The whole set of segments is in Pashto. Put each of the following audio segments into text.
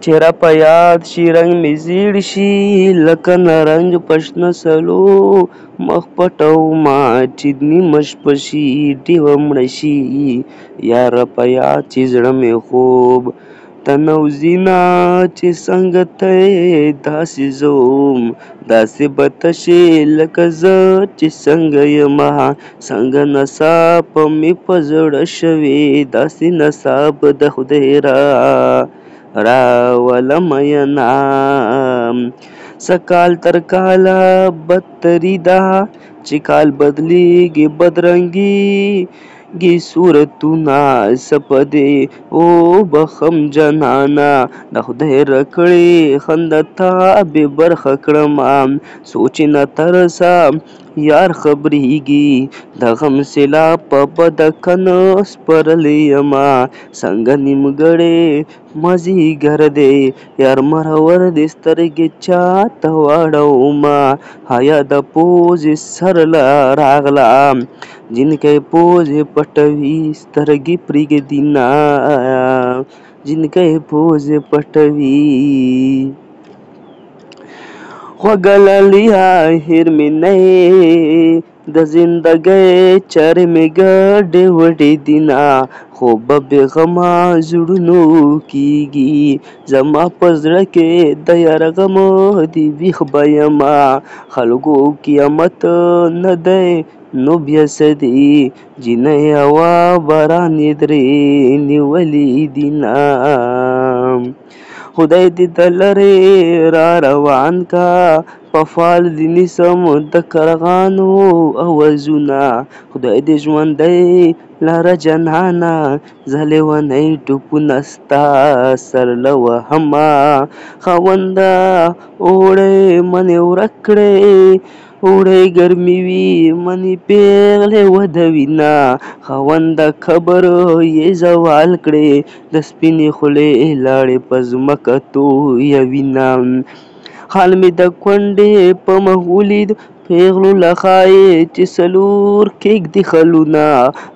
چهره په یاد شي رنګ مې زیړ شي لکه نرنګ په شنه سلو مخ پټومه چې نیمه شپه شي ډیوه مړه شي یاره په یاد چې زړه مې خوب ته نوځینه چې څنګه ته یې داسې زه وم داسې به ته شې لکه زه چې څنګه یمه څنګه ناڅاپه مې په زړه شوې داسې ناڅاپه د خدای راوله مینه سکال تر کاله بدتري ده چې کال بدلیږي بدرنګي گی صورتونه سپدې او بخم جنانا د خدای رکړې خنده تا بې برخه کړمه سوچ نه ترسه یار خبرېږي د غم سیلاب په بده کنه سپرلی یمه څنګه نیمګړی مازدیګر دی یار مرور دې سترګې چاته واړومه حیا د پوزې سر راغله جنکۍ پوزې پټوي سترګې پرېږدينه جنکۍ پوزې پټوي خوږه لاليه هېر مې نه یې د زندګۍ چارې مې ګډې وډې دینه خوب به بېغمه زړونو کېږي زما په زړه کې د یار غم دې ویښ به یمه خلکو قیامت نه دی نو بیا څه دي جنۍ هوا باران یې درې نیولي دینه خدای دې د لرې را روان کا په فال دې نیسم د کرغانو اوازونه خدای دې ژوندی لره جانانه زه لیونی ټوپونه ستا سر له وهمه خاونده اوړی منې ورک کړې اوړی ګرمي وي منې پیغلې ودوینه خاونده قبر یې زوال کړې د سپینې خولې لاړې په ځمکه تویوینه حال مې د کونډې په مخ ولید پیغلو لخای چې څلور کېږدي خلونه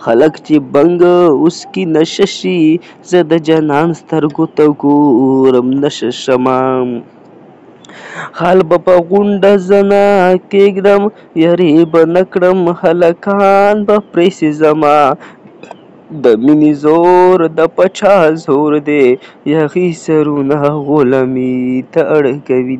خلک چې بنګ اوسکي نشه شي زه د جانان سترګو ته ګورم نشه شمه حال به په غونډه زنه کېږدم یارې به نه کړم هلکان به پرېسي زما د مینې زور د پچا زور دی یخي سرونه غلامي ته اړ کوي